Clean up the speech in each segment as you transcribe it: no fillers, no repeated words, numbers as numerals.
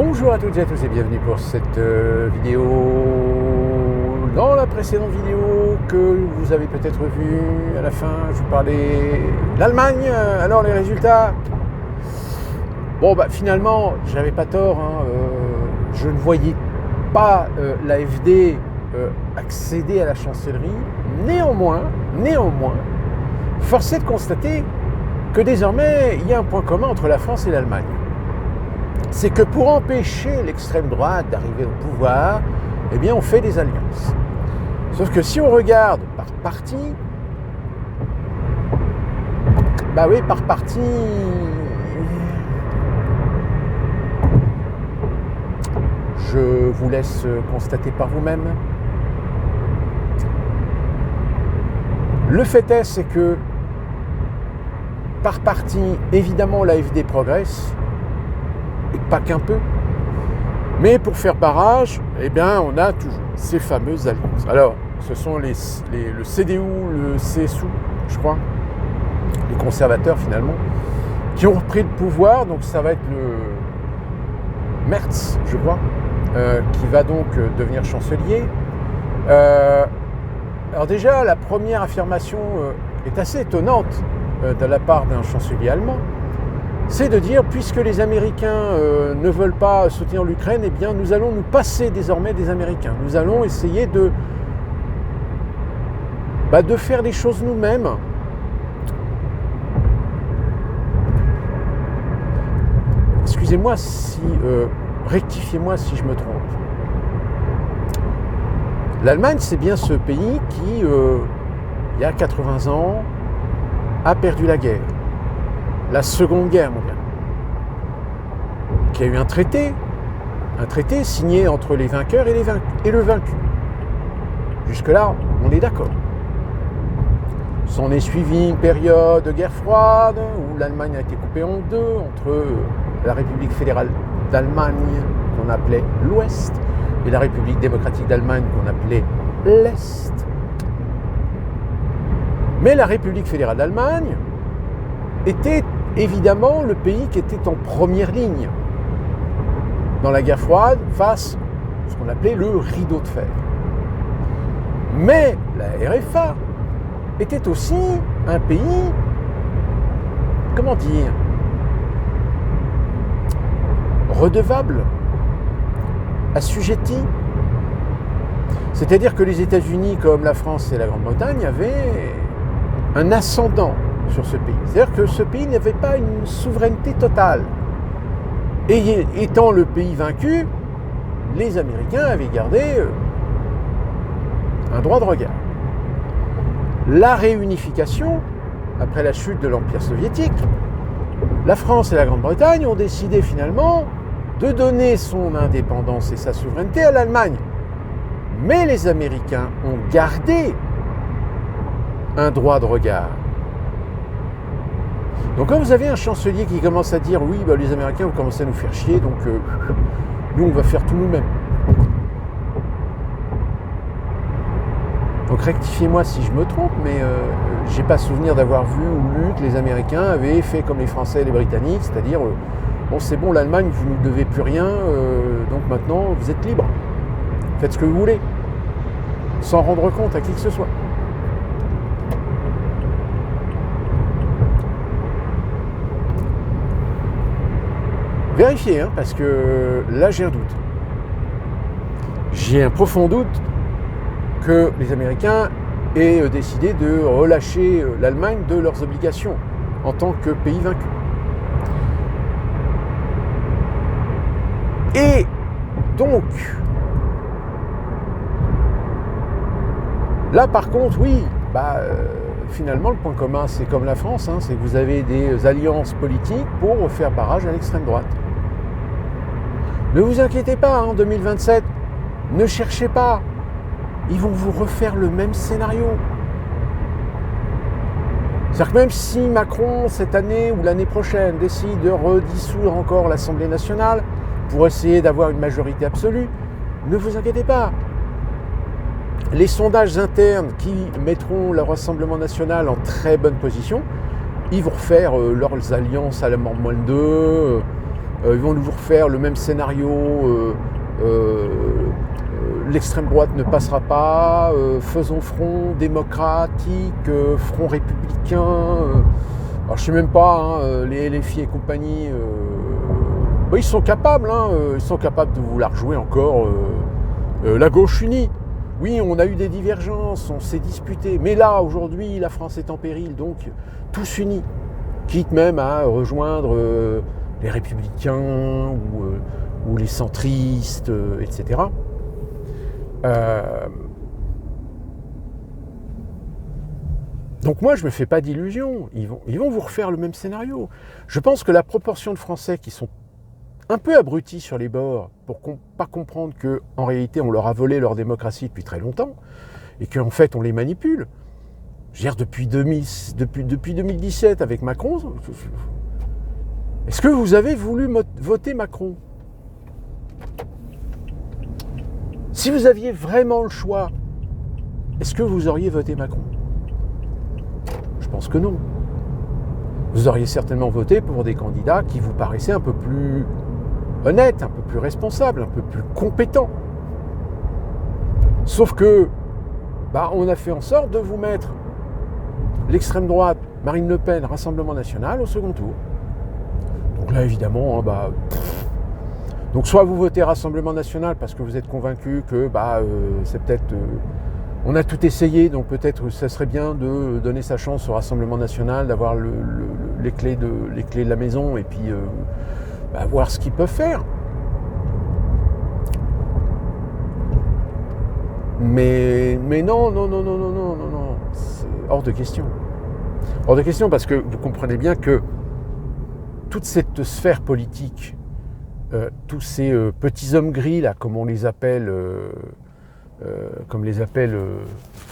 Bonjour à toutes et à tous et bienvenue pour cette vidéo. Dans la précédente vidéo que vous avez peut-être vue, à la fin je vous parlais de l'Allemagne. Alors les résultats, bon finalement j'avais pas tort, je ne voyais pas l'AfD accéder à la chancellerie. Néanmoins, force est de constater que désormais il y a un point commun entre la France et l'Allemagne. C'est que pour empêcher l'extrême droite d'arriver au pouvoir, eh bien on fait des alliances. Sauf que si on regarde par parti, par parti, je vous laisse constater par vous-même. Le fait est, c'est que par parti, évidemment l'AfD progresse, et pas qu'un peu. Mais pour faire barrage, eh bien, on a toujours ces fameuses alliances. Alors, ce sont le CDU, le CSU, je crois, les conservateurs finalement, qui ont repris le pouvoir. Donc ça va être le Merz, je crois, qui va donc devenir chancelier. Alors déjà, la première affirmation est assez étonnante de la part d'un chancelier allemand. C'est de dire, puisque les Américains ne veulent pas soutenir l'Ukraine, eh bien nous allons nous passer désormais des Américains. Nous allons essayer de faire les choses nous-mêmes. Excusez-moi rectifiez-moi si je me trompe. L'Allemagne, c'est bien ce pays qui, il y a 80 ans, a perdu la guerre. La Seconde Guerre mondiale, qui a eu un traité signé entre les vainqueurs et le vaincu. Jusque-là, on est d'accord. S'en est suivi une période de guerre froide, où l'Allemagne a été coupée en deux, entre la République fédérale d'Allemagne, qu'on appelait l'Ouest, et la République démocratique d'Allemagne, qu'on appelait l'Est. Mais la République fédérale d'Allemagne était évidemment le pays qui était en première ligne dans la guerre froide face à ce qu'on appelait le rideau de fer. Mais la RFA était aussi un pays, comment dire, redevable, assujetti. C'est-à-dire que les États-Unis, comme la France et la Grande-Bretagne, avaient un ascendant sur ce pays. C'est-à-dire que ce pays n'avait pas une souveraineté totale. Et étant le pays vaincu, les Américains avaient gardé un droit de regard. La réunification, après la chute de l'Empire soviétique, la France et la Grande-Bretagne ont décidé finalement de donner son indépendance et sa souveraineté à l'Allemagne. Mais les Américains ont gardé un droit de regard. Donc quand vous avez un chancelier qui commence à dire « Oui, les Américains vont commencer à nous faire chier, donc nous, on va faire tout nous-mêmes. » Donc rectifiez-moi si je me trompe, mais j'ai pas souvenir d'avoir vu ou lu que les Américains avaient fait comme les Français et les Britanniques, c'est-à-dire bon, c'est bon, l'Allemagne, vous ne nous devez plus rien, donc maintenant, vous êtes libres. Faites ce que vous voulez, sans rendre compte à qui que ce soit. Vérifiez, parce que là j'ai un doute. J'ai un profond doute que les Américains aient décidé de relâcher l'Allemagne de leurs obligations en tant que pays vaincu. Et donc, là par contre, oui, finalement le point commun c'est comme la France, c'est que vous avez des alliances politiques pour faire barrage à l'extrême droite. Ne vous inquiétez pas, en 2027, ne cherchez pas. Ils vont vous refaire le même scénario. C'est-à-dire que même si Macron, cette année ou l'année prochaine, décide de redissoudre encore l'Assemblée nationale pour essayer d'avoir une majorité absolue, ne vous inquiétez pas. Les sondages internes qui mettront le Rassemblement national en très bonne position, ils vont refaire leurs alliances à la mort moins de 2, ils vont nous refaire le même scénario, l'extrême droite ne passera pas, faisons front démocratique, front républicain, alors je sais même pas, les LFI et compagnie, ils sont capables, ils sont capables de vouloir jouer encore la gauche unie. Oui, on a eu des divergences, on s'est disputé, mais là, aujourd'hui, la France est en péril, donc tous unis, quitte même à rejoindre les républicains ou les centristes, etc. Donc moi, je ne me fais pas d'illusions, ils vont vous refaire le même scénario. Je pense que la proportion de Français qui sont un peu abrutis sur les bords pour pas comprendre qu'en réalité on leur a volé leur démocratie depuis très longtemps et qu'en fait on les manipule. Je veux dire, depuis 2017 avec Macron, est-ce que vous avez voulu voter Macron? Si vous aviez vraiment le choix, est-ce que vous auriez voté Macron? Je pense que non. Vous auriez certainement voté pour des candidats qui vous paraissaient un peu plus honnête, un peu plus responsable, un peu plus compétent. Sauf que, on a fait en sorte de vous mettre l'extrême droite, Marine Le Pen, Rassemblement National au second tour. Donc là, évidemment, donc soit vous votez Rassemblement National parce que vous êtes convaincu que c'est peut-être... on a tout essayé, donc peut-être ça serait bien de donner sa chance au Rassemblement National, d'avoir les clés de la maison et puis... voir ce qu'ils peuvent faire. Mais non, c'est hors de question. Hors de question parce que vous comprenez bien que toute cette sphère politique, tous ces petits hommes gris, là, comme on les appelle,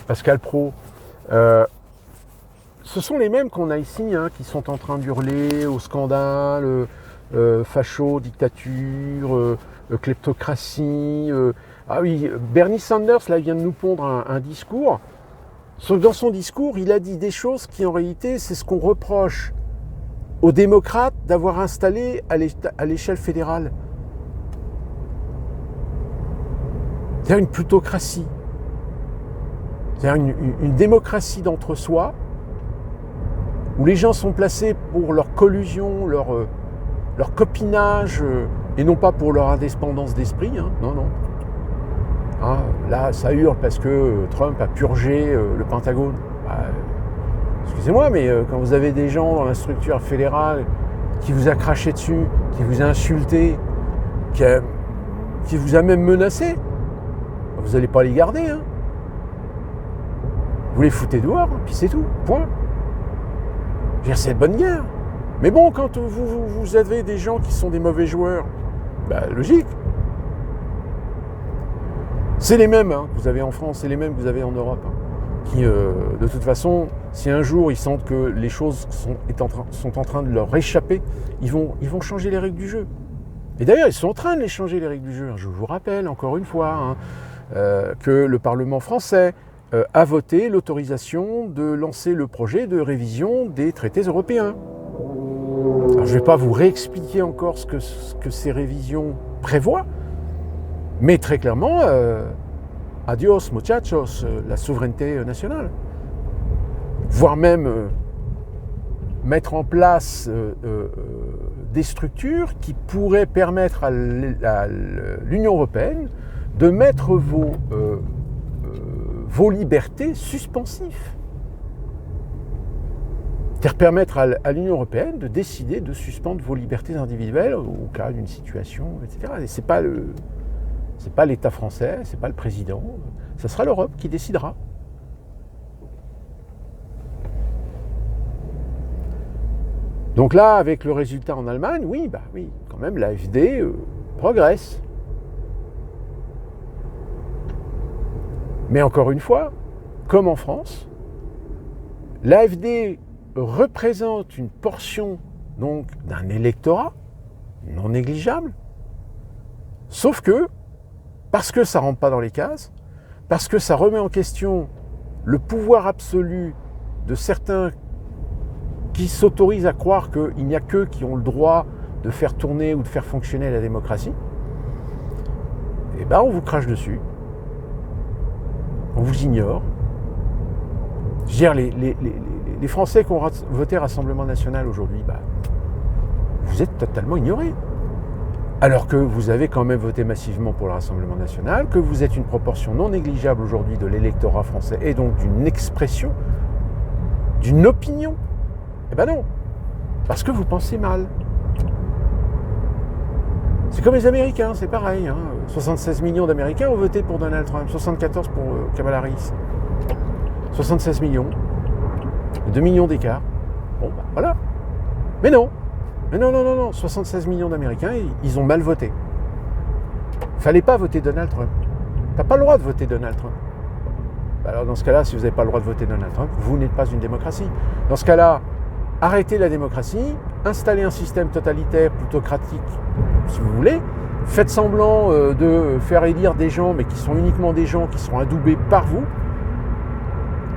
Pascal Praud, ce sont les mêmes qu'on a ici, qui sont en train d'hurler au scandale, facho, dictature, kleptocratie. Ah oui, Bernie Sanders là, vient de nous pondre un discours. Sauf que dans son discours, il a dit des choses qui en réalité, c'est ce qu'on reproche aux démocrates d'avoir installé à l'échelle fédérale. C'est-à-dire une plutocratie. C'est-à-dire une démocratie d'entre-soi où les gens sont placés pour leur collusion, leur copinage, et non pas pour leur indépendance d'esprit, non. Là, ça hurle parce que Trump a purgé le Pentagone. Excusez-moi, mais quand vous avez des gens dans la structure fédérale qui vous a craché dessus, qui vous a insulté, qui vous a même menacé, vous n'allez pas les garder. Vous les foutez dehors, puis c'est tout, point. Je veux dire, c'est de bonne guerre. Mais bon, quand vous avez des gens qui sont des mauvais joueurs, logique. C'est les mêmes que vous avez en France, c'est les mêmes que vous avez en Europe. Qui, de toute façon, si un jour ils sentent que les choses sont en train de leur échapper, ils vont changer les règles du jeu. Et d'ailleurs, ils sont en train de les changer les règles du jeu. Je vous rappelle, encore une fois, que le Parlement français a voté l'autorisation de lancer le projet de révision des traités européens. Alors, je ne vais pas vous réexpliquer encore ce que ces révisions prévoient, mais très clairement, adios muchachos, la souveraineté nationale. Voire même mettre en place des structures qui pourraient permettre à l'Union européenne de mettre vos libertés suspensives. C'est-à-dire permettre à l'Union européenne de décider de suspendre vos libertés individuelles au cas d'une situation, etc. Et c'est pas l'État français, c'est pas le président, ce sera l'Europe qui décidera. Donc là, avec le résultat en Allemagne, oui, quand même, l'AfD progresse. Mais encore une fois, comme en France, l'AfD représente une portion donc d'un électorat non négligeable, sauf que, parce que ça ne rentre pas dans les cases, parce que ça remet en question le pouvoir absolu de certains qui s'autorisent à croire qu'il n'y a qu'eux qui ont le droit de faire tourner ou de faire fonctionner la démocratie, eh ben on vous crache dessus. On vous ignore. Je veux dire, les Français qui ont voté Rassemblement National aujourd'hui, bah, vous êtes totalement ignorés. Alors que vous avez quand même voté massivement pour le Rassemblement National, que vous êtes une proportion non négligeable aujourd'hui de l'électorat français et donc d'une expression, d'une opinion. Eh ben non, parce que vous pensez mal. C'est comme les Américains, c'est pareil. 76 millions d'Américains ont voté pour Donald Trump, 74 pour Kamala Harris. 76 millions, 2 millions d'écart. Bon, bah voilà. Mais non. Mais non, 76 millions d'Américains, ils ont mal voté. Fallait pas voter Donald Trump. T'as pas le droit de voter Donald Trump. Alors dans ce cas-là, si vous n'avez pas le droit de voter Donald Trump, vous n'êtes pas une démocratie. Dans ce cas-là, arrêtez la démocratie, installez un système totalitaire, plutocratique, si vous voulez, faites semblant de faire élire des gens, mais qui sont uniquement des gens qui sont adoubés par vous.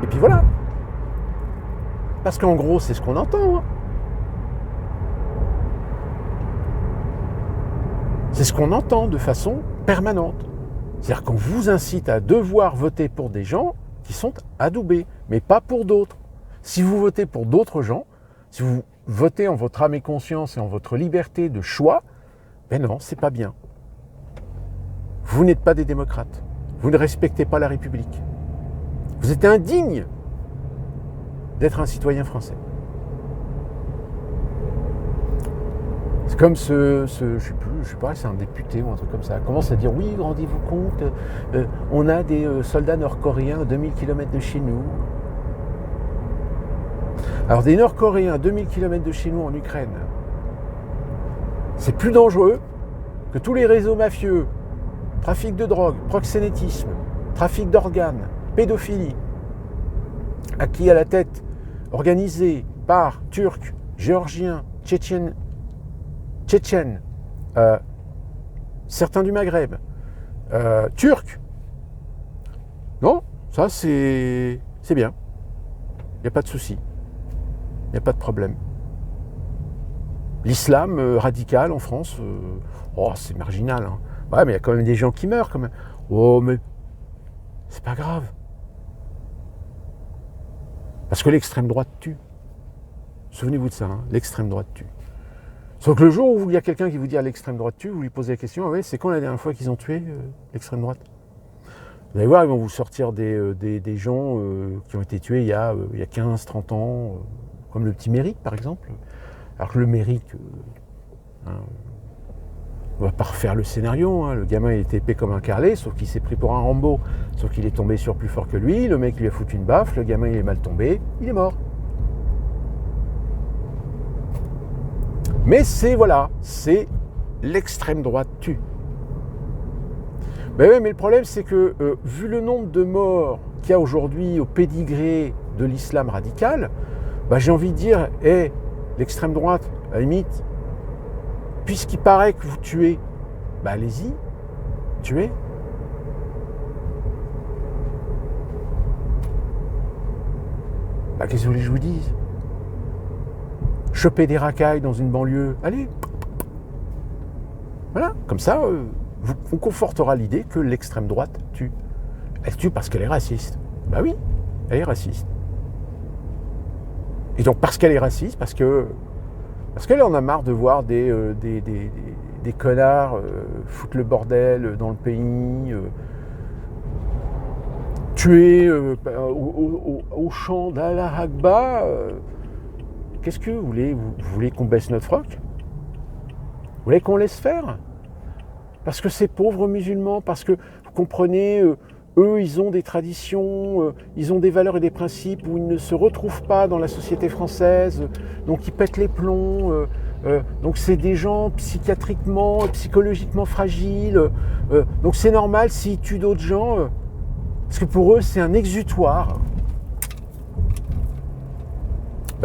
Et puis voilà. Parce qu'en gros, c'est ce qu'on entend. C'est ce qu'on entend de façon permanente. C'est-à-dire qu'on vous incite à devoir voter pour des gens qui sont adoubés, mais pas pour d'autres. Si vous votez pour d'autres gens, si vous votez en votre âme et conscience et en votre liberté de choix, ben non, c'est pas bien. Vous n'êtes pas des démocrates. Vous ne respectez pas la République. Vous êtes indigne d'être un citoyen français. C'est comme je sais pas, c'est un député ou un truc comme ça, commence à dire oui, rendez-vous compte, on a des soldats nord-coréens à 2000 km de chez nous. Alors des Nord-Coréens à 2000 km de chez nous en Ukraine, c'est plus dangereux que tous les réseaux mafieux, trafic de drogue, proxénétisme, trafic d'organes, pédophilie, qui à la tête, organisé par Turcs, Géorgiens, Tchétchènes, certains du Maghreb, Turcs. Non, ça c'est bien. Il n'y a pas de souci. Il n'y a pas de problème. L'islam radical en France, c'est marginal. Ouais, mais il y a quand même des gens qui meurent quand même. Oh, mais c'est pas grave. Parce que l'extrême droite tue. Souvenez-vous de ça, l'extrême droite tue. Sauf que le jour où il y a quelqu'un qui vous dit à l'extrême droite tue, vous lui posez la question, ah ouais, c'est quand la dernière fois qu'ils ont tué l'extrême droite? Vous allez voir, ils vont vous sortir des gens qui ont été tués il y a 15-30 ans, comme le petit Méric par exemple. Alors que le Méric, on va pas refaire le scénario, le gamin il était épais comme un carlet, sauf qu'il s'est pris pour un Rambo, sauf qu'il est tombé sur plus fort que lui, le mec lui a foutu une baffe, le gamin il est mal tombé, il est mort. Mais c'est l'extrême droite tue. Mais le problème c'est que vu le nombre de morts qu'il y a aujourd'hui au pédigré de l'islam radical, j'ai envie de dire, l'extrême droite, à la limite, puisqu'il paraît que vous tuez, allez-y, tuez. Qu'est-ce que vous voulez que je vous dise? Choper des racailles dans une banlieue, allez. Voilà, comme ça, vous confortera l'idée que l'extrême droite tue. Elle tue parce qu'elle est raciste. Oui, elle est raciste. Et donc parce qu'elle est raciste, parce qu'elle en a marre de voir des connards foutre le bordel dans le pays, tuer au chant d'Allah Akbar. Qu'est-ce que vous voulez? Vous voulez qu'on baisse notre froc? Vous voulez qu'on laisse faire? Parce que ces pauvres musulmans, parce que, vous comprenez, eux, ils ont des traditions, ils ont des valeurs et des principes où ils ne se retrouvent pas dans la société française, donc ils pètent les plombs, donc c'est des gens psychiatriquement, psychologiquement fragiles, donc c'est normal s'ils tuent d'autres gens, parce que pour eux, c'est un exutoire.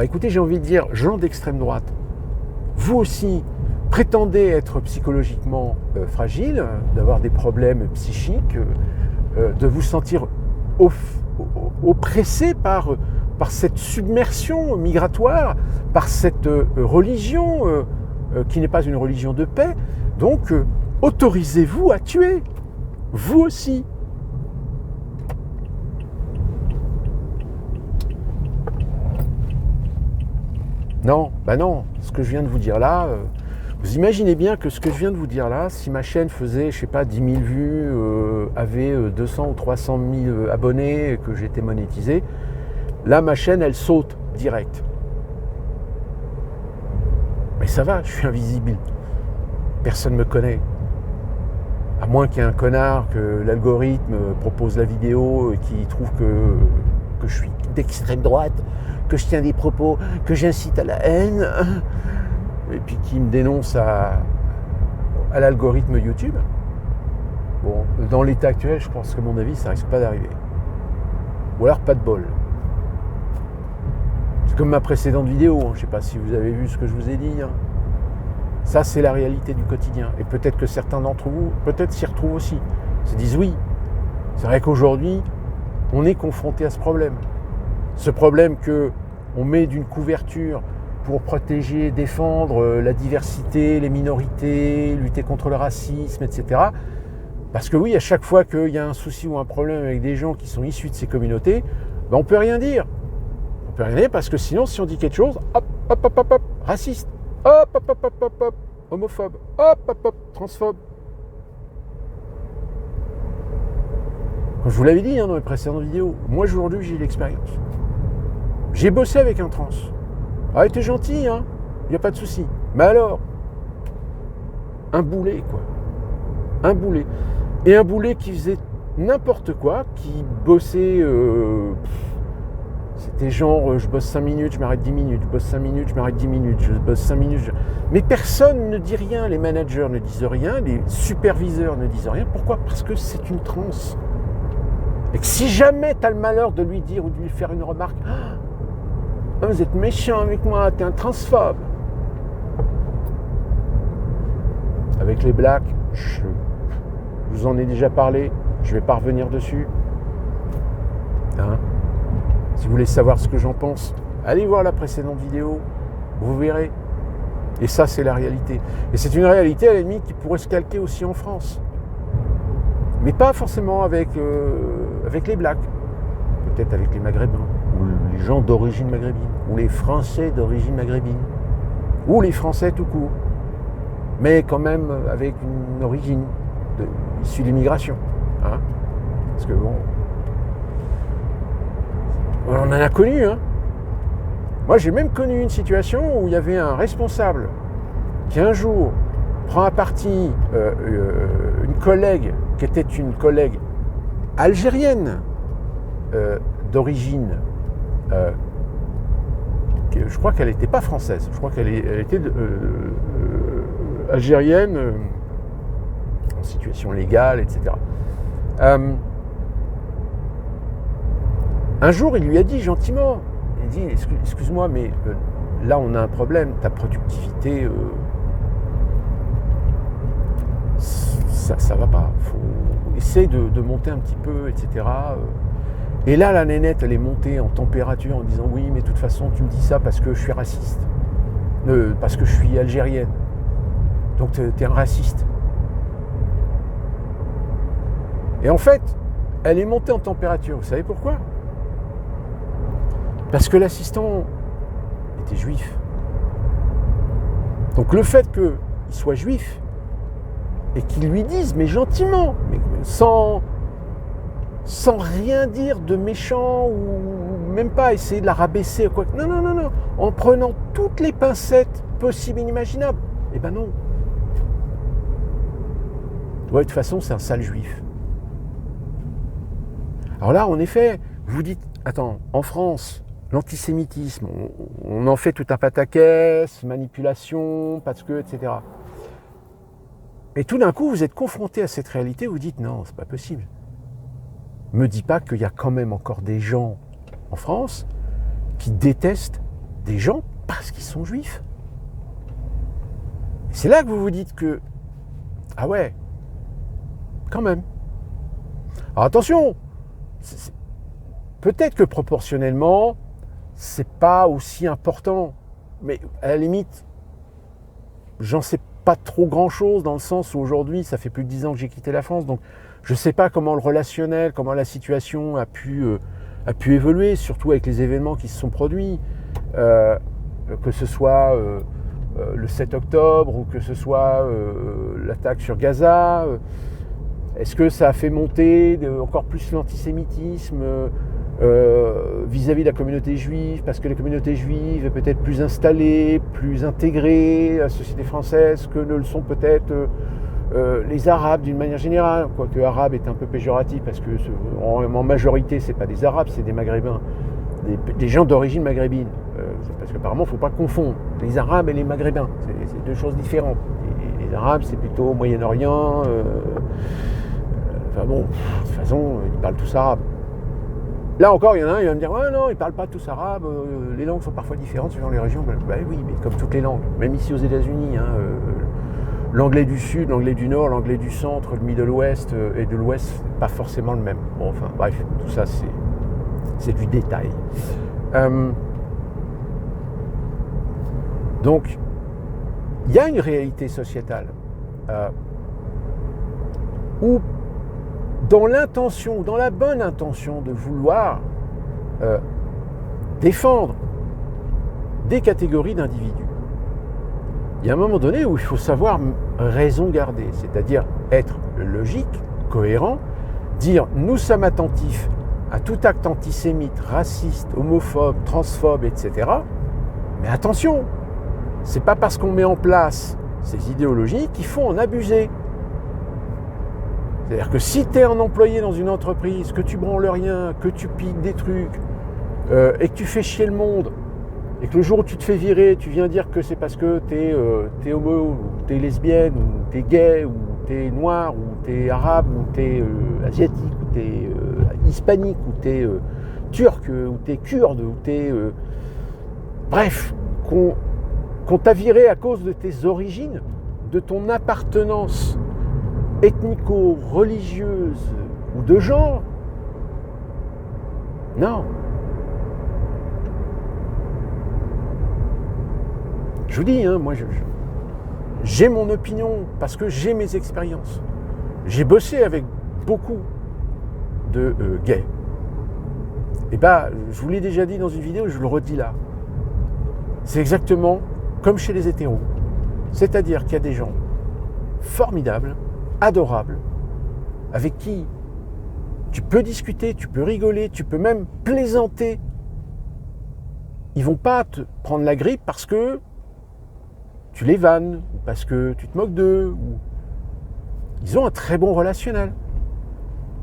Écoutez, j'ai envie de dire, gens d'extrême droite, vous aussi, prétendez être psychologiquement fragile, d'avoir des problèmes psychiques, de vous sentir oppressé par cette submersion migratoire, par cette religion qui n'est pas une religion de paix. Donc, autorisez-vous à tuer, vous aussi. Non, bah non, ce que je viens de vous dire là, vous imaginez bien que ce que je viens de vous dire là, si ma chaîne faisait, je sais pas, 10 000 vues, avait 200 ou 300 000 abonnés et que j'étais monétisé, là ma chaîne elle saute direct. Mais ça va, je suis invisible. Personne ne me connaît. À moins qu'il y ait un connard, que l'algorithme propose la vidéo et qui trouve que je suis d'extrême droite, que je tiens des propos, que j'incite à la haine, et puis qui me dénonce à l'algorithme YouTube. Bon, dans l'état actuel, je pense qu'à mon avis, ça risque pas d'arriver. Ou alors pas de bol. C'est comme ma précédente vidéo, je ne sais pas si vous avez vu ce que je vous ai dit. Ça, c'est la réalité du quotidien. Et peut-être que certains d'entre vous, peut-être s'y retrouvent aussi. Se disent oui, c'est vrai qu'aujourd'hui, on est confronté à ce problème. Ce problème qu'on met d'une couverture pour protéger, défendre la diversité, les minorités, lutter contre le racisme, etc. Parce que oui, à chaque fois qu'il y a un souci ou un problème avec des gens qui sont issus de ces communautés, ben on ne peut rien dire. On ne peut rien dire parce que sinon, si on dit quelque chose, hop, hop, hop, hop, hop, raciste, hop, hop, hop, hop, hop, hop, homophobe, hop, hop, hop, transphobe. Comme je vous l'avais dit dans les précédentes vidéos, moi aujourd'hui j'ai l'expérience. J'ai bossé avec un trans. Ah, il était gentil, il n'y a pas de souci. Mais alors, un boulet, quoi. Un boulet. Et un boulet qui faisait n'importe quoi, qui bossait... c'était genre, je bosse 5 minutes, je m'arrête 10 minutes, je bosse 5 minutes, je m'arrête 10 minutes, je bosse 5 minutes. Mais personne ne dit rien, les managers ne disent rien, les superviseurs ne disent rien. Pourquoi ? Parce que c'est une transe. Et que si jamais tu as le malheur de lui dire ou de lui faire une remarque, oh, vous êtes méchant avec moi, t'es un transphobe. Avec les blacks, je vous en ai déjà parlé, je ne vais pas revenir dessus. Si vous voulez savoir ce que j'en pense, allez voir la précédente vidéo, vous verrez. Et ça, c'est la réalité. Et c'est une réalité, à la limite, qui pourrait se calquer aussi en France. Mais pas forcément avec les blacks. Peut-être avec les maghrébins, ou les gens d'origine maghrébine, ou les Français d'origine maghrébine, ou les Français tout court. Mais quand même avec une origine issue de l'immigration. Parce que bon... On en a connu, Moi, j'ai même connu une situation où il y avait un responsable qui, un jour, prend à partie une collègue qui était une collègue algérienne d'origine. Je crois qu'elle n'était pas française. Je crois qu'elle était algérienne, en situation légale, etc. Un jour, il lui a dit gentiment, il dit, excuse-moi, mais là, on a un problème, ta productivité, ça va pas, faut essayer de monter un petit peu, etc. Et là, la nénette, elle est montée en température en disant, oui, mais de toute façon, tu me dis ça parce que je suis raciste, parce que je suis algérienne, donc t'es un raciste. Et en fait, elle est montée en température, vous savez pourquoi ? Parce que l'assistant était juif. Donc le fait qu'il soit juif et qu'il lui dise, mais gentiment, mais sans rien dire de méchant ou même pas essayer de la rabaisser ou quoi. Non, en prenant toutes les pincettes possibles et inimaginables. Eh ben non. Ouais, de toute façon, c'est un sale juif. Alors là, en effet, vous dites, attends, en France, l'antisémitisme, on en fait tout un pataquès, manipulation, parce que, etc. Et tout d'un coup, vous êtes confronté à cette réalité, vous dites, non, c'est pas possible. Me dis pas qu'il y a quand même encore des gens en France qui détestent des gens parce qu'ils sont juifs. Et c'est là que vous vous dites que, ah ouais, quand même. Alors attention, peut-être que proportionnellement, c'est pas aussi important, mais à la limite, j'en sais pas trop grand-chose, dans le sens où aujourd'hui, ça fait plus de 10 ans que j'ai quitté la France, donc je ne sais pas comment le relationnel, comment la situation a pu évoluer, surtout avec les événements qui se sont produits, que ce soit le 7 octobre ou que ce soit l'attaque sur Gaza. Est-ce que ça a fait monter encore plus l'antisémitisme vis-à-vis de la communauté juive, parce que la communauté juive est peut-être plus installée, plus intégrée à la société française que ne le sont peut-être les Arabes d'une manière générale, quoique arabe est un peu péjoratif, parce que en majorité c'est pas des Arabes, c'est des Maghrébins, des gens d'origine maghrébine, parce qu'apparemment il ne faut pas confondre les Arabes et les Maghrébins, c'est deux choses différentes. Les Arabes c'est plutôt au Moyen-Orient, enfin bon, de toute façon ils parlent tous arabe. Là encore, il y en a un, il va me dire « Ouais, non, ils ne parlent pas tous arabe, les langues sont parfois différentes selon les régions. » Ben oui, mais comme toutes les langues, même ici aux États-Unis, l'anglais du Sud, l'anglais du Nord, l'anglais du Centre, le Middle West et de l'Ouest, c'est pas forcément le même. Bon, enfin, bref, tout ça, c'est du détail. Donc, il y a une réalité sociétale où dans l'intention, dans la bonne intention de vouloir défendre des catégories d'individus, il y a un moment donné où il faut savoir raison garder, c'est-à-dire être logique, cohérent, dire nous sommes attentifs à tout acte antisémite, raciste, homophobe, transphobe, etc. Mais attention, c'est pas parce qu'on met en place ces idéologies qu'il faut en abuser. C'est-à-dire que si tu es un employé dans une entreprise, que tu branles rien, que tu piques des trucs, et que tu fais chier le monde, et que le jour où tu te fais virer, tu viens dire que c'est parce que tu es homo, ou tu es lesbienne, ou tu es gay, ou tu es noir, ou tu es arabe, ou tu es asiatique, ou tu es hispanique, ou tu es turc, ou tu es kurde, ou tu es... bref, qu'on t'a viré à cause de tes origines, de ton appartenance ethnico-religieuse ou de genre. Non. Je vous dis, moi j'ai mon opinion parce que j'ai mes expériences. J'ai bossé avec beaucoup de gays. Et je vous l'ai déjà dit dans une vidéo, je le redis là. C'est exactement comme chez les hétéros. C'est-à-dire qu'il y a des gens formidables, adorables, avec qui tu peux discuter, tu peux rigoler, tu peux même plaisanter. Ils vont pas te prendre la grippe parce que tu les vannes, ou parce que tu te moques d'eux. Ou... Ils ont un très bon relationnel.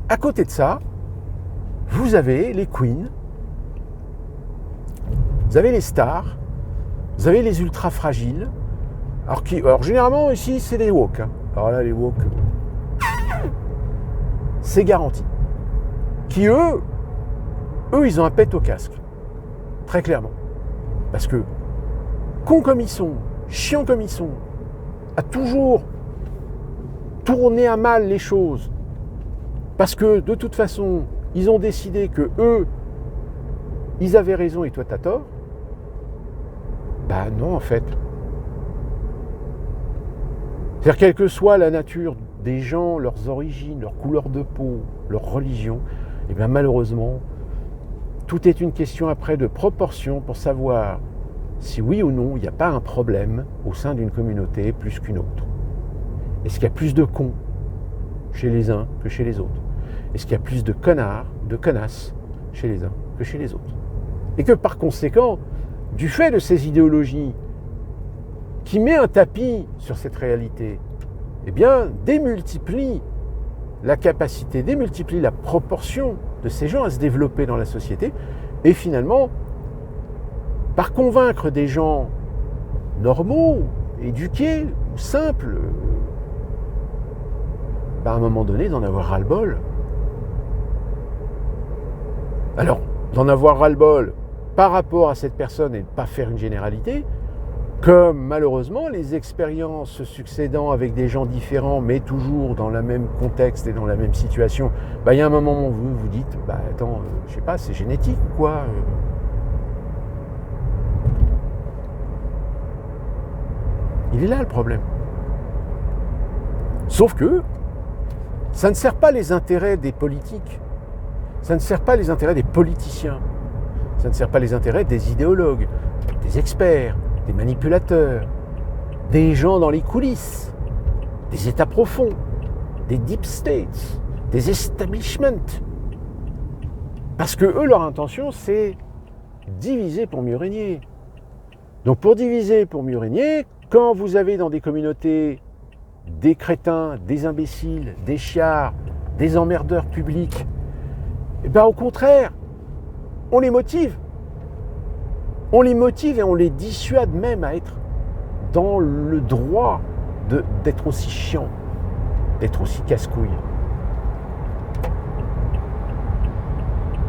À côté de ça, vous avez les queens, vous avez les stars, vous avez les ultra fragiles. Alors généralement ici c'est les woke. Alors là les woke, c'est garanti. Qui eux ils ont un pet au casque. Très clairement. Parce que cons comme ils sont, chiants comme ils sont, à toujours tourner à mal les choses. Parce que de toute façon, ils ont décidé que eux, ils avaient raison et toi t'as tort. Non en fait. C'est-à-dire quelle que soit la nature des gens, leurs origines, leur couleur de peau, leur religion, malheureusement, tout est une question après de proportion pour savoir si oui ou non il n'y a pas un problème au sein d'une communauté plus qu'une autre. Est-ce qu'il y a plus de cons chez les uns que chez les autres? Est-ce qu'il y a plus de connards, de connasses chez les uns que chez les autres? Et que par conséquent, du fait de ces idéologies qui met un tapis sur cette réalité, démultiplie la capacité, démultiplie la proportion de ces gens à se développer dans la société et finalement, par convaincre des gens normaux, éduqués, simples, à un moment donné, d'en avoir ras-le-bol. Alors, d'en avoir ras-le-bol par rapport à cette personne et de ne pas faire une généralité, comme malheureusement les expériences se succédant avec des gens différents, mais toujours dans le même contexte et dans la même situation, il y a un moment où vous vous dites, attends, je sais pas, c'est génétique ou quoi Il est là le problème. Sauf que ça ne sert pas les intérêts des politiques, ça ne sert pas les intérêts des politiciens, ça ne sert pas les intérêts des idéologues, des experts, des manipulateurs, des gens dans les coulisses, des états profonds, des deep states, des establishments. Parce que eux, leur intention, c'est diviser pour mieux régner. Donc pour diviser pour mieux régner, quand vous avez dans des communautés des crétins, des imbéciles, des chiards, des emmerdeurs publics, et bien au contraire, on les motive. On les motive et on les dissuade même à être dans le droit d'être aussi chiant, d'être aussi casse-couille.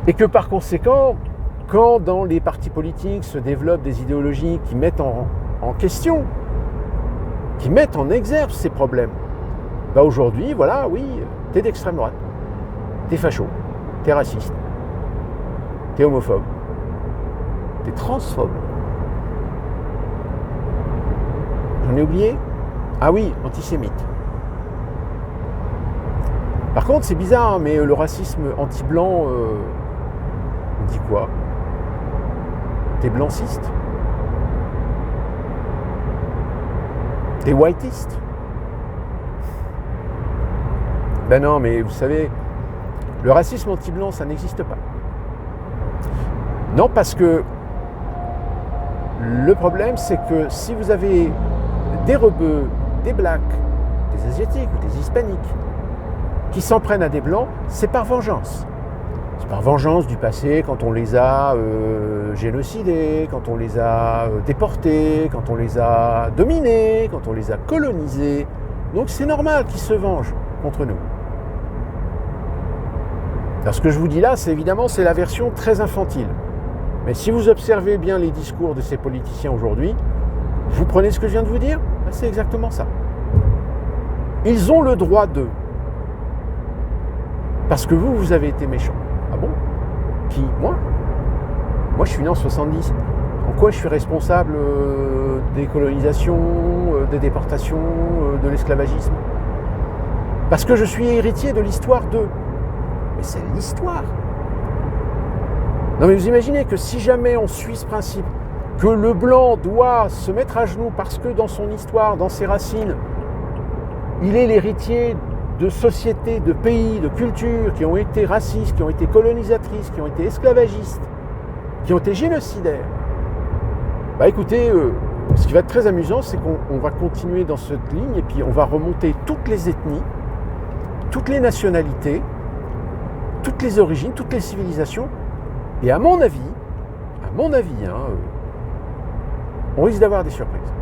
Et que par conséquent, quand dans les partis politiques se développent des idéologies qui mettent en question, qui mettent en exergue ces problèmes, bah aujourd'hui, voilà, oui, t'es d'extrême droite, t'es facho, t'es raciste, t'es homophobe, t'es transphobe. J'en ai oublié ? Ah oui, antisémite. Par contre, c'est bizarre, mais le racisme anti-blanc, on dit quoi ? T'es blanchiste ? T'es whiteiste ? Ben non, mais vous savez, le racisme anti-blanc, ça n'existe pas. Non, parce que le problème, c'est que si vous avez des rebeux, des blacks, des asiatiques ou des hispaniques qui s'en prennent à des blancs, c'est par vengeance. C'est par vengeance du passé, quand on les a génocidés, quand on les a déportés, quand on les a dominés, quand on les a colonisés. Donc c'est normal qu'ils se vengent contre nous. Alors ce que je vous dis là, c'est évidemment c'est la version très infantile. Mais si vous observez bien les discours de ces politiciens aujourd'hui, vous prenez ce que je viens de vous dire, c'est exactement ça. Ils ont le droit d'eux. Parce que vous avez été méchant. Ah bon ? Qui ? Moi ? Moi, je suis né en 70. En quoi je suis responsable des colonisations, des déportations, de l'esclavagisme ? Parce que je suis héritier de l'histoire d'eux. Mais c'est l'histoire. Non mais vous imaginez que si jamais on suit ce principe, que le blanc doit se mettre à genoux parce que dans son histoire, dans ses racines, il est l'héritier de sociétés, de pays, de cultures qui ont été racistes, qui ont été colonisatrices, qui ont été esclavagistes, qui ont été génocidaires. Bah écoutez, ce qui va être très amusant, c'est qu'on va continuer dans cette ligne et puis on va remonter toutes les ethnies, toutes les nationalités, toutes les origines, toutes les civilisations. Et à mon avis, on risque d'avoir des surprises.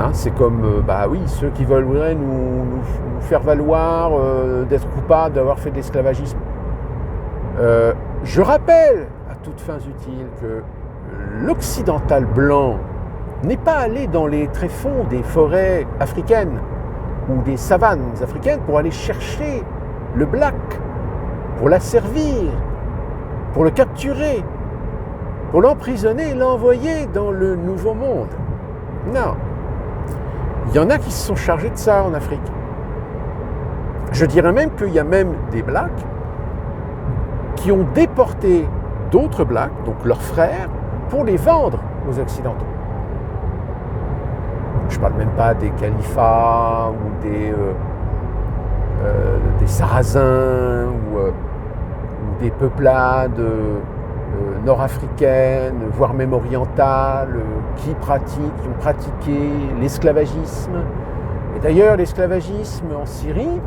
Hein, c'est comme, ceux qui veulent nous faire valoir d'être coupables d'avoir fait de l'esclavagisme. Je rappelle, à toutes fins utiles, que l'occidental blanc n'est pas allé dans les tréfonds des forêts africaines ou des savanes africaines pour aller chercher le black, pour l'asservir, pour le capturer, pour l'emprisonner et l'envoyer dans le nouveau monde. Non. Il y en a qui se sont chargés de ça en Afrique. Je dirais même qu'il y a même des blacks qui ont déporté d'autres blacks, donc leurs frères, pour les vendre aux Occidentaux. Je ne parle même pas des califats ou des sarrasins ou des peuplades nord-africaines, voire même orientales, qui ont pratiqué l'esclavagisme. Et d'ailleurs, l'esclavagisme en Syrie,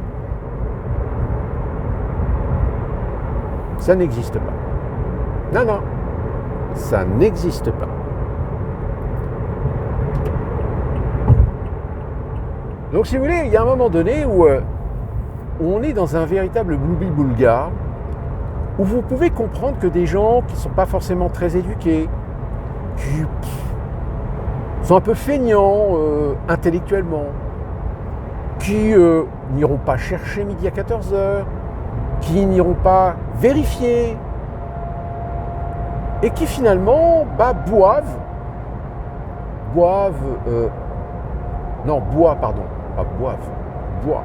ça n'existe pas. Non, ça n'existe pas. Donc si vous voulez, il y a un moment donné où on est dans un véritable bloubi-boulga, où vous pouvez comprendre que des gens qui ne sont pas forcément très éduqués, qui sont un peu feignants intellectuellement, qui n'iront pas chercher midi à 14h, qui n'iront pas vérifier, et qui finalement boivent boivent, bois, pardon, pas boivent, bois,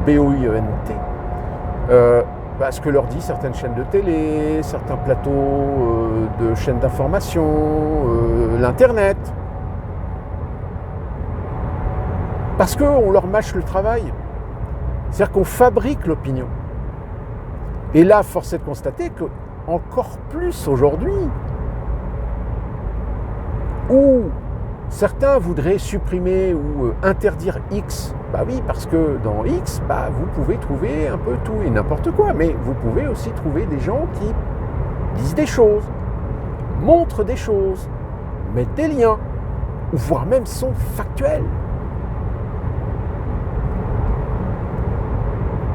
B-O-I-E-N-T, ce que leur dit certaines chaînes de télé, certains plateaux de chaînes d'information, l'Internet. Parce qu'on leur mâche le travail. C'est-à-dire qu'on fabrique l'opinion. Et là, force est de constater qu'encore plus aujourd'hui, où certains voudraient supprimer ou interdire X, bah oui, parce que dans X, vous pouvez trouver un peu tout et n'importe quoi, mais vous pouvez aussi trouver des gens qui disent des choses, montrent des choses, mettent des liens, ou voire même sont factuels.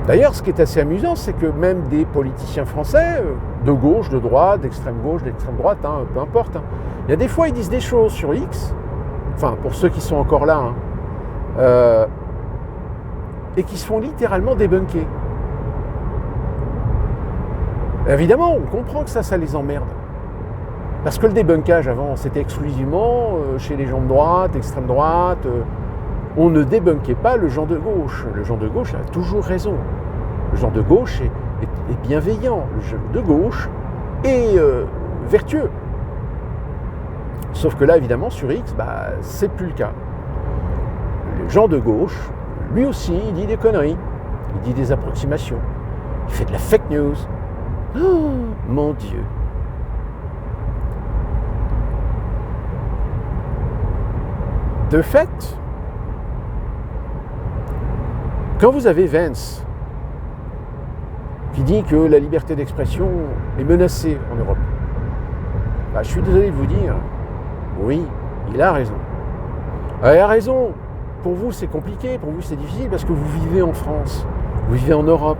D'ailleurs, ce qui est assez amusant, c'est que même des politiciens français, de gauche, de droite, d'extrême gauche, d'extrême droite, peu importe, il y a des fois, ils disent des choses sur X, enfin, pour ceux qui sont encore là, et qui se font littéralement débunker. Évidemment, on comprend que ça les emmerde. Parce que le débunkage avant, c'était exclusivement chez les gens de droite, extrême droite. On ne débunkait pas le gens de gauche. Le gens de gauche a toujours raison. Le gens de gauche est bienveillant. Le gens de gauche est vertueux. Sauf que là, évidemment, sur X, c'est plus le cas. Le gens de gauche, lui aussi, il dit des conneries. Il dit des approximations. Il fait de la fake news. Oh, mon Dieu. De fait, quand vous avez Vance qui dit que la liberté d'expression est menacée en Europe, je suis désolé de vous dire, oui, il a raison. Il a raison. Pour vous, c'est compliqué, pour vous, c'est difficile parce que vous vivez en France, vous vivez en Europe.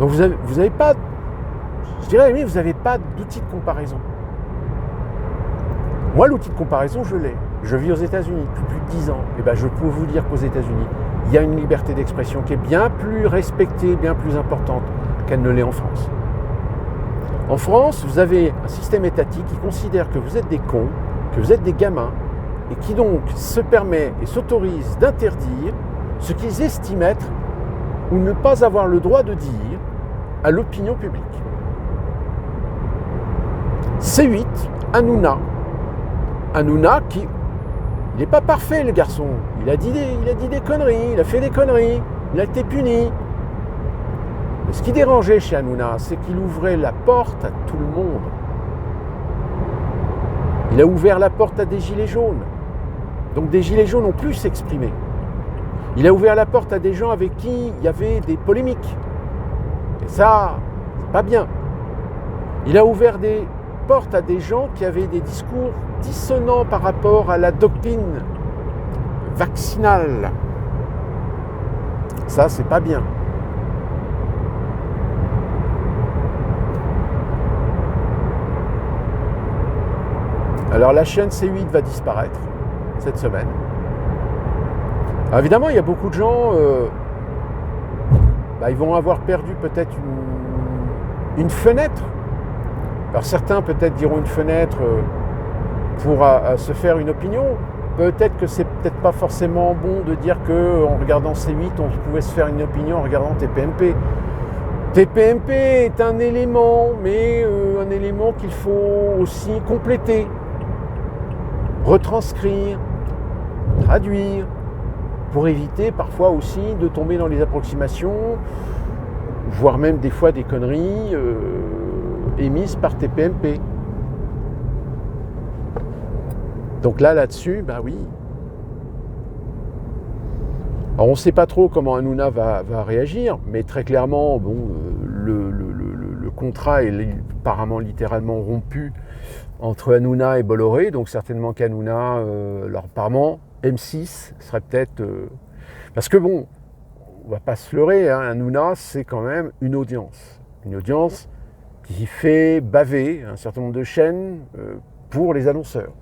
Donc vous avez pas, je dirais, vous n'avez pas d'outil de comparaison. Moi, l'outil de comparaison, je l'ai. Je vis aux États-Unis depuis plus de 10 ans. Et je peux vous dire qu'aux États-Unis, il y a une liberté d'expression qui est bien plus respectée, bien plus importante qu'elle ne l'est en France. En France, vous avez un système étatique qui considère que vous êtes des cons, que vous êtes des gamins, et qui donc se permet et s'autorise d'interdire ce qu'ils estiment être ou ne pas avoir le droit de dire à l'opinion publique. C8, Hanouna qui, il n'est pas parfait le garçon, il a dit des conneries, il a fait des conneries, il a été puni. Mais ce qui dérangeait chez Hanouna, c'est qu'il ouvrait la porte à tout le monde. Il a ouvert la porte à des gilets jaunes. Donc des gilets jaunes ont pu s'exprimer. Il a ouvert la porte à des gens avec qui il y avait des polémiques. Et ça, c'est pas bien. Il a ouvert des portes à des gens qui avaient des discours dissonants par rapport à la doctrine vaccinale. Ça, c'est pas bien. Alors la chaîne C8 va disparaître cette semaine. Alors, évidemment, il y a beaucoup de gens, ils vont avoir perdu peut-être une fenêtre. Alors certains peut-être diront une fenêtre pour se faire une opinion. Peut-être que c'est peut-être pas forcément bon de dire qu'en regardant C8, on pouvait se faire une opinion en regardant TPMP. TPMP est un élément, mais un élément qu'il faut aussi compléter, retranscrire, traduire, pour éviter parfois aussi de tomber dans les approximations, voire même des fois des conneries émises par TPMP. Donc là-dessus, oui. Alors on ne sait pas trop comment Hanouna va réagir, mais très clairement, le contrat est apparemment littéralement rompu entre Hanouna et Bolloré, donc certainement qu'Hanouna, apparemment, M6 serait peut-être... parce que on va pas se leurrer, Hanouna, c'est quand même une audience qui fait baver un certain nombre de chaînes pour les annonceurs.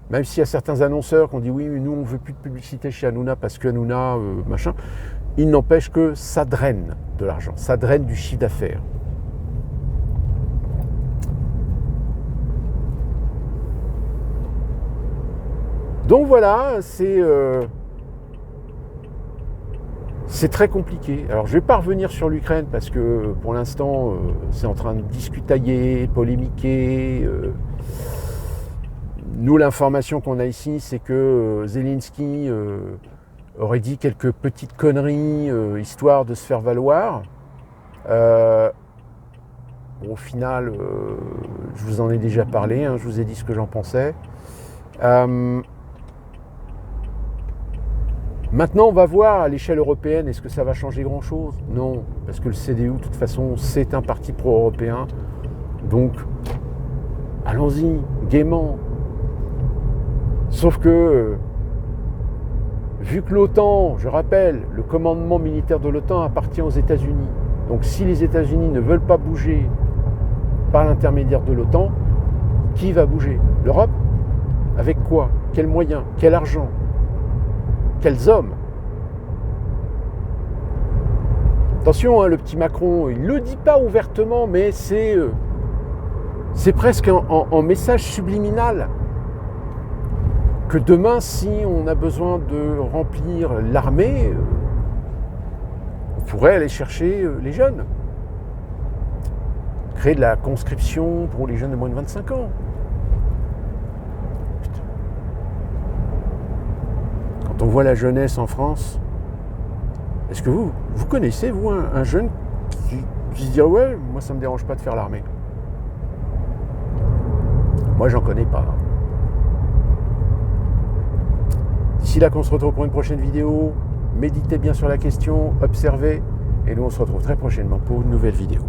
Même s'il y a certains annonceurs qui ont dit oui, mais nous on ne veut plus de publicité chez Hanouna parce que Hanouna, il n'empêche que ça draine de l'argent, ça draine du chiffre d'affaires. Donc voilà, c'est très compliqué. Alors je ne vais pas revenir sur l'Ukraine parce que pour l'instant c'est en train de discutailler, polémiquer. Nous, l'information qu'on a ici, c'est que Zelensky aurait dit quelques petites conneries histoire de se faire valoir. Bon, au final, je vous en ai déjà parlé, hein, je vous ai dit ce que j'en pensais. Maintenant, on va voir à l'échelle européenne, est-ce que ça va changer grand-chose? Non, parce que le CDU, de toute façon, c'est un parti pro-européen. Donc, allons-y, gaiement. Sauf que, vu que l'OTAN, je rappelle, le commandement militaire de l'OTAN appartient aux États-Unis. Donc, si les États-Unis ne veulent pas bouger par l'intermédiaire de l'OTAN, qui va bouger? L'Europe? Avec quoi? Quels moyens? Quel argent? Quels hommes? Attention, hein, le petit Macron, il ne le dit pas ouvertement, mais c'est presque en message subliminal que demain, si on a besoin de remplir l'armée, on pourrait aller chercher les jeunes. Créer de la conscription pour les jeunes de moins de 25 ans. Quand on voit la jeunesse en France, est-ce que vous connaissez, vous, un jeune qui se dit « Ouais, moi ça me dérange pas de faire l'armée ». Moi, j'en connais pas. D'ici là qu'on se retrouve pour une prochaine vidéo, méditez bien sur la question, observez, et nous on se retrouve très prochainement pour une nouvelle vidéo.